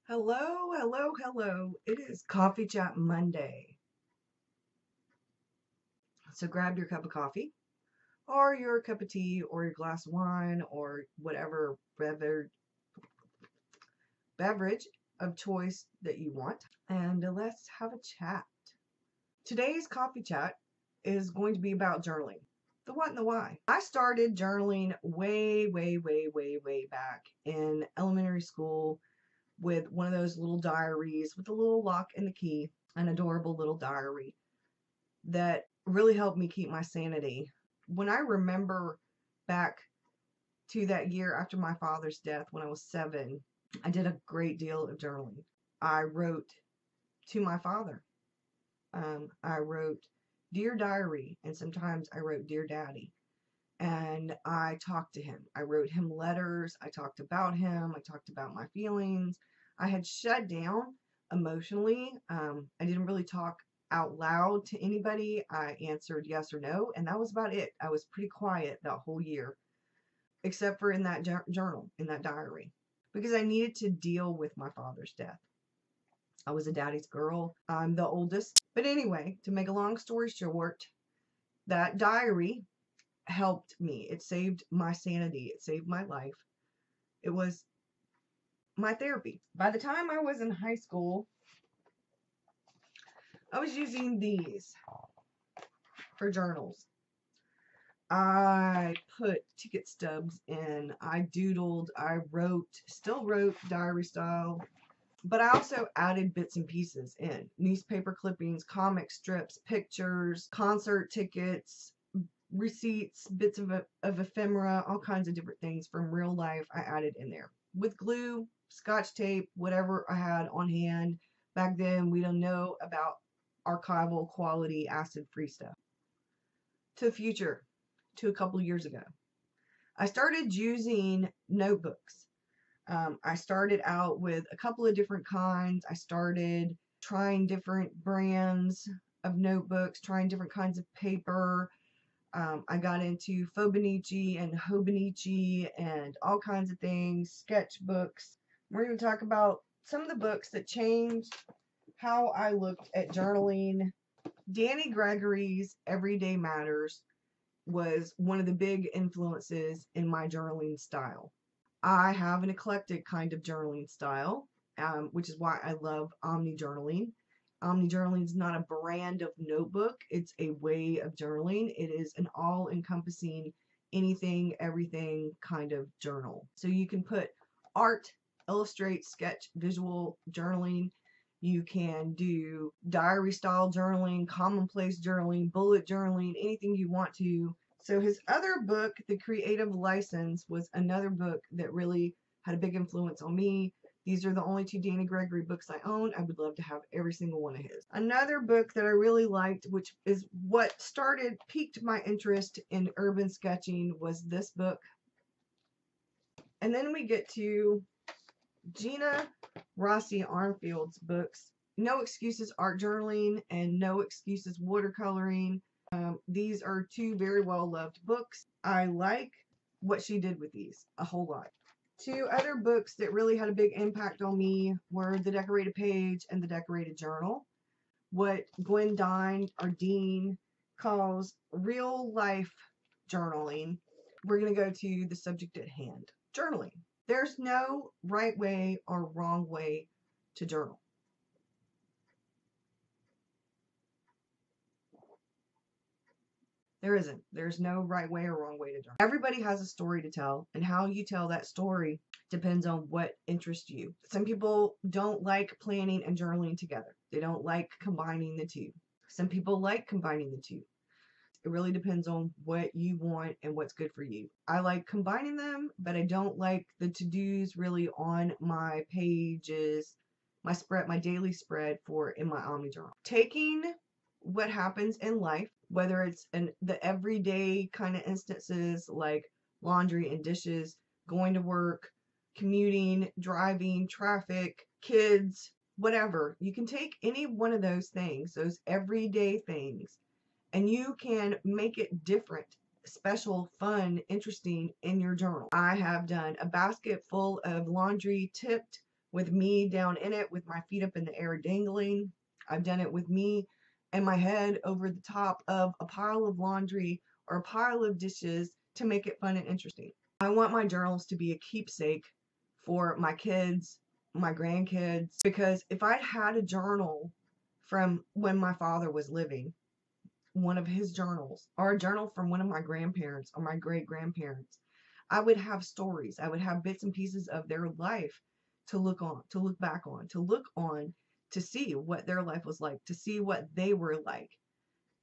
Hello, hello, hello. It is Coffee Chat Monday. So grab your cup of coffee or your cup of tea or your glass of wine or whatever beverage of choice that you want, and let's have a chat. Today's coffee chat is going to be about journaling. The what and the why. I started journaling way back in elementary school with one of those little diaries with a little lock and the key, an adorable little diary that really helped me keep my sanity. When I remember back to that year after my father's death when I was 7, I did a great deal of journaling. I wrote to my father. I wrote Dear Diary, and sometimes I wrote Dear Daddy. And I talked to him. I wrote him letters. I talked about him. I talked about my feelings. I had shut down emotionally. I didn't really talk out loud to anybody. I answered yes or no, and that was about it. I was pretty quiet that whole year, except for in that journal, in that diary, because I needed to deal with my father's death. I was a daddy's girl. I'm the oldest. But anyway, to make a long story short, that diary helped me. It saved my sanity. It saved my life. It was my therapy. By the time I was in high school, I was using these for journals. I put ticket stubs in. I doodled. I wrote, still wrote diary style. But I also added bits and pieces in. Newspaper clippings, comic strips, pictures, concert tickets, receipts, bits of ephemera, all kinds of different things from real life I added in there. With glue, scotch tape, whatever I had on hand. Back then, we don't know about archival quality acid-free stuff. To the future, to a couple years ago, I started using notebooks. I started out with a couple of different kinds. I started trying different brands of notebooks, trying different kinds of paper. I got into Fobonichi and Hobonichi and all kinds of things, sketchbooks. We're going to talk about some of the books that changed how I looked at journaling. Danny Gregory's Everyday Matters was one of the big influences in my journaling style. I have an eclectic kind of journaling style, which is why I love Omni Journaling. Omni Journaling is not a brand of notebook, it's a way of journaling. It is an all encompassing, anything, everything kind of journal. So you can put art, illustrate, sketch, visual journaling. You can do diary style journaling, commonplace journaling, bullet journaling, anything you want to. So his other book, The Creative License, was another book that really had a big influence on me. These are the only 2 Danny Gregory books I own. I would love to have every single one of his. Another book that I really liked, which is what piqued my interest in urban sketching, was this book. And then we get to Gina Rossi Armfield's books, No Excuses Art Journaling and No Excuses Watercoloring. These are 2 very well loved books. I like what she did with these a whole lot. 2 other books that really had a big impact on me were The Decorated Page and The Decorated Journal. What Gwen Dean calls real life journaling. We're going to go to the subject at hand, journaling. There's no right way or wrong way to journal. There isn't. There's no right way or wrong way to journal. Everybody has a story to tell, and how you tell that story depends on what interests you. Some people don't like planning and journaling together. They don't like combining the 2. Some people like combining the 2. It really depends on what you want and what's good for you. I like combining them, but I don't like the to-dos really on my pages, my daily spread in my Omni Journal. Taking what happens in life, whether it's the everyday kind of instances like laundry and dishes, going to work, commuting, driving, traffic, kids, whatever. You can take any one of those things, those everyday things, and you can make it different, special, fun, interesting in your journal. I have done a basket full of laundry tipped with me down in it with my feet up in the air dangling. I've done it with me and my head over the top of a pile of laundry or a pile of dishes to make it fun and interesting. I want my journals to be a keepsake for my kids, my grandkids, because if I'd had a journal from when my father was living, one of his journals, or a journal from one of my grandparents or my great grandparents, I would have stories. I would have bits and pieces of their life to look on, to look back on, to see what their life was like, to see what they were like.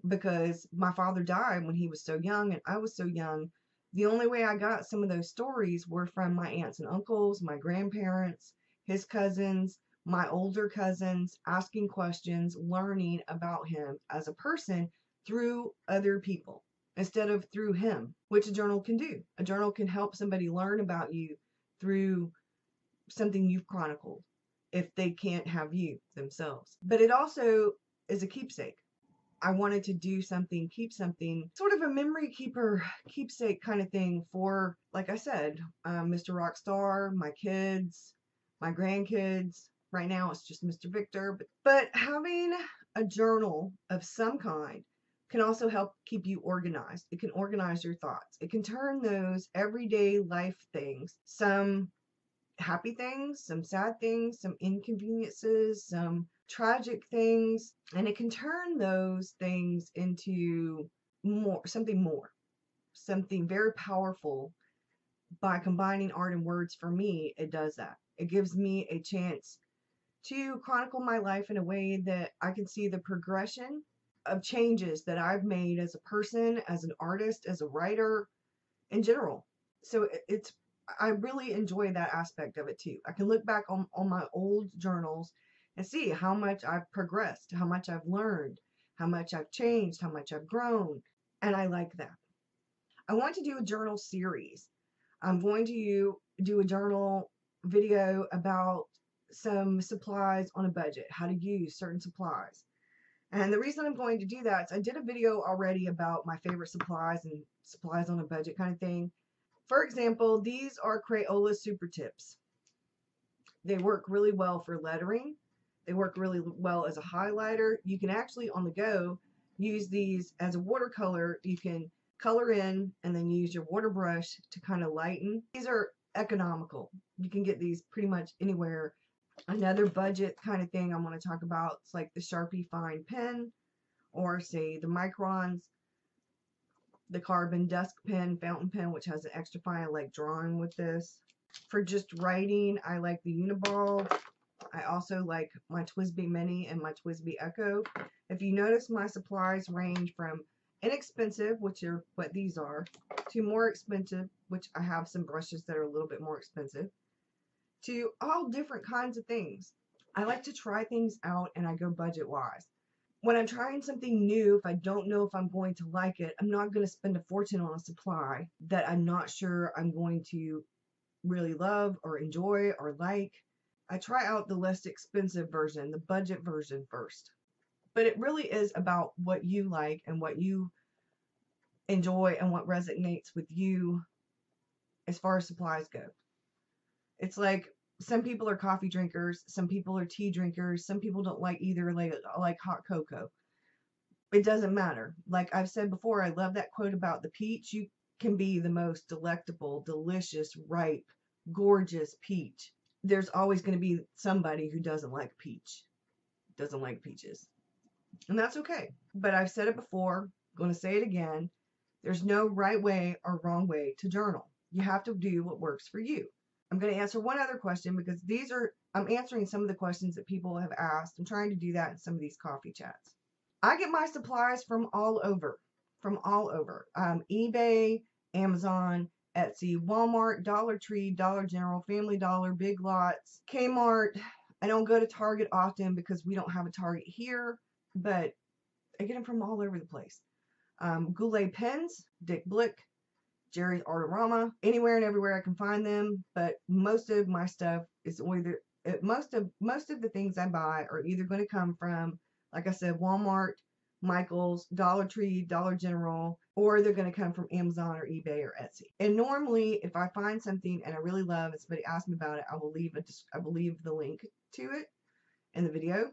Because my father died when he was so young and I was so young. The only way I got some of those stories were from my aunts and uncles, my grandparents, his cousins, my older cousins, asking questions, learning about him as a person through other people instead of through him, which a journal can do. A journal can help somebody learn about you through something you've chronicled if they can't have you themselves. But it also is a keepsake. I wanted to do something, keep something, sort of a memory keeper, keepsake kind of thing for, like I said, Mr. Rockstar, my kids, my grandkids. Right now it's just Mr. Victor. But having a journal of some kind can also help keep you organized. It can organize your thoughts. It can turn those everyday life things, some happy things, some sad things, some inconveniences, some tragic things, and it can turn those things into something very powerful. By combining art and words, for me, it does that. It gives me a chance to chronicle my life in a way that I can see the progression of changes that I've made as a person, as an artist, as a writer, in general. So I really enjoy that aspect of it too. I can look back on my old journals and see how much I've progressed, how much I've learned, how much I've changed, how much I've grown. And I like that. I want to do a journal series. I'm going to do a journal video about some supplies on a budget, how to use certain supplies. And the reason I'm going to do that is I did a video already about my favorite supplies and supplies on a budget kind of thing. For example, these are Crayola Super Tips. They work really well for lettering. They work really well as a highlighter. You can actually, on the go, use these as a watercolor. You can color in and then use your water brush to kind of lighten. These are economical. You can get these pretty much anywhere. Another budget kind of thing I want to talk about is like the Sharpie Fine Pen, or say the Microns, the Carbon Dusk Pen, fountain pen, which has an extra fine. I like drawing with this. For just writing, I like the Uniball. I also like my TWSBI Mini and my TWSBI Echo. If you notice, my supplies range from inexpensive, which are what these are, to more expensive, which I have some brushes that are a little bit more expensive, to all different kinds of things. I like to try things out and I go budget wise. When I'm trying something new, if I don't know if I'm going to like it, I'm not going to spend a fortune on a supply that I'm not sure I'm going to really love or enjoy or like. I try out the less expensive version, the budget version first. But it really is about what you like and what you enjoy and what resonates with you as far as supplies go. It's like some people are coffee drinkers, some people are tea drinkers, some people don't like either, like hot cocoa. It doesn't matter. Like I've said before, I love that quote about the peach. You can be the most delectable, delicious, ripe, gorgeous peach. There's always going to be somebody who doesn't like peach, doesn't like peaches. And that's okay. But I've said it before, I'm going to say it again. There's no right way or wrong way to journal. You have to do what works for you. I'm going to answer one other question because I'm answering some of the questions that people have asked. I'm trying to do that in some of these coffee chats. I get my supplies from all over, eBay, Amazon, Etsy, Walmart, Dollar Tree, Dollar General, Family Dollar, Big Lots, Kmart. I don't go to Target often because we don't have a Target here, but I get them from all over the place. Goulet pens, Dick Blick, Jerry's Artorama, anywhere and everywhere I can find them. But most of my stuff is either most of the things I buy are either going to come from, like I said, Walmart, Michael's, Dollar Tree, Dollar General, or they're going to come from Amazon or eBay or Etsy. And normally, if I find something and I really love and somebody asks me about it, I will leave the link to it in the video.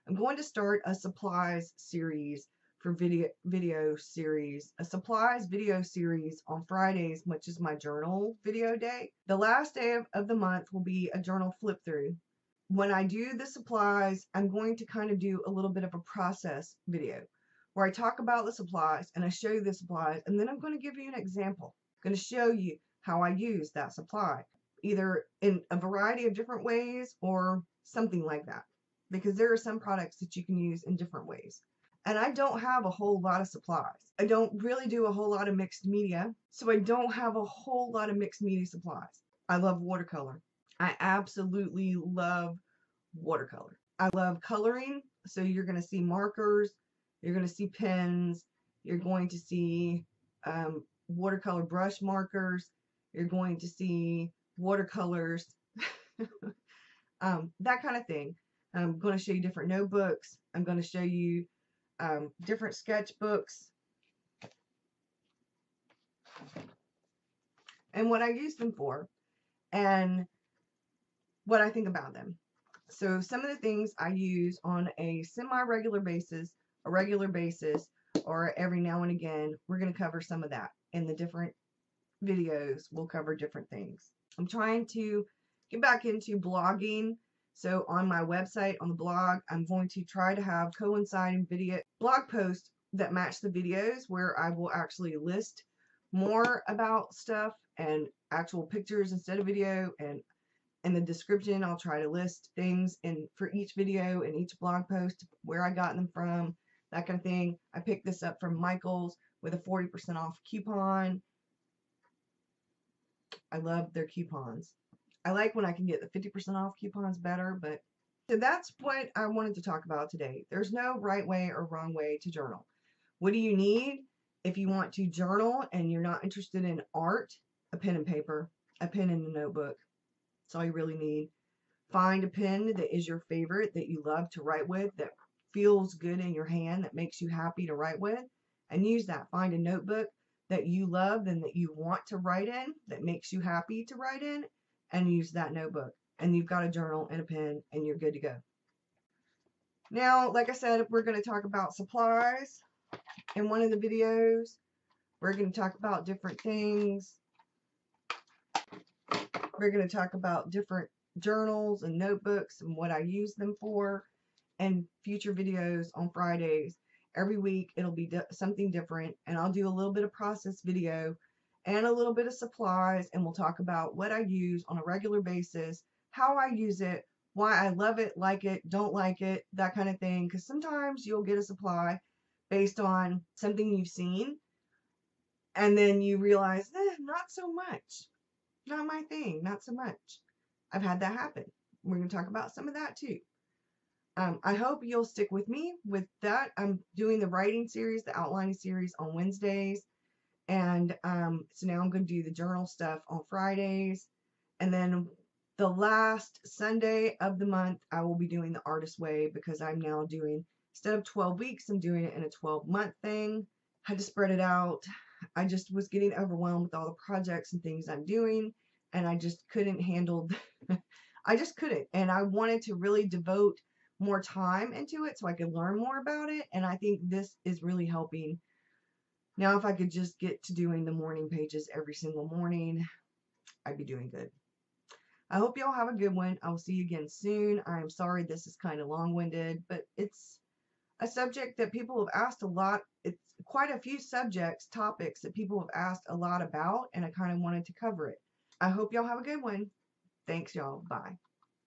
I'm going to start a supplies series for video series, a supplies video series on Fridays, which is my journal video day. The last day of the month will be a journal flip through. When I do the supplies, I'm going to kind of do a little bit of a process video where I talk about the supplies and I show you the supplies, and then I'm going to give you an example. I'm going to show you how I use that supply, either in a variety of different ways or something like that, because there are some products that you can use in different ways. And I don't have a whole lot of supplies. I don't really do a whole lot of mixed media, so I don't have a whole lot of mixed media supplies. I love watercolor. I absolutely love watercolor. I love coloring, so you're going to see markers, you're going to see pens, you're going to see watercolor brush markers, you're going to see watercolors, that kind of thing. I'm going to show you different notebooks. I'm going to show you different sketchbooks and what I use them for and what I think about them. So some of the things I use on a semi-regular basis, a regular basis, or every now and again, we're going to cover some of that in the different videos. We'll cover different things. I'm trying to get back into blogging. So on my website, on the blog, I'm going to try to have coinciding video blog posts that match the videos, where I will actually list more about stuff and actual pictures instead of video, and in the description I'll try to list things for each video and each blog post, where I got them from, that kind of thing. I picked this up from Michael's with a 40% off coupon. I love their coupons. I like when I can get the 50% off coupons better, but so that's what I wanted to talk about today. There's no right way or wrong way to journal. What do you need if you want to journal and you're not interested in art? A pen and paper, a pen and a notebook. That's all you really need. Find a pen that is your favorite, that you love to write with, that feels good in your hand, that makes you happy to write with, and use that. Find a notebook that you love and that you want to write in, that makes you happy to write in, and use that notebook. And you've got a journal and a pen, and you're good to go. Now, like I said, we're going to talk about supplies in one of the videos. We're going to talk about different things. We're going to talk about different journals and notebooks and what I use them for, and future videos on Fridays. Every week it'll be something different, and I'll do a little bit of process video and a little bit of supplies, and we'll talk about what I use on a regular basis, how I use it, why I love it, like it, don't like it, that kind of thing, because sometimes you'll get a supply based on something you've seen, and then you realize, not so much. Not my thing, not so much. I've had that happen. We're going to talk about some of that too. I hope you'll stick with me with that. I'm doing the writing series, the outlining series on Wednesdays. And so now I'm going to do the journal stuff on Fridays. And then the last Sunday of the month, I will be doing the Artist Way, because I'm now doing, instead of 12 weeks, I'm doing it in a 12-month thing. I had to spread it out. I just was getting overwhelmed with all the projects and things I'm doing, and I just couldn't handle I just couldn't, and I wanted to really devote more time into it so I could learn more about it, and I think this is really helping. Now if I could just get to doing the morning pages every single morning, I'd be doing good. I hope y'all have a good one. I will see you again soon. I am sorry this is kind of long-winded, but it's a subject that people have asked a lot. It's quite a few topics that people have asked a lot about, and I kind of wanted to cover it. I hope y'all have a good one. Thanks, y'all. Bye.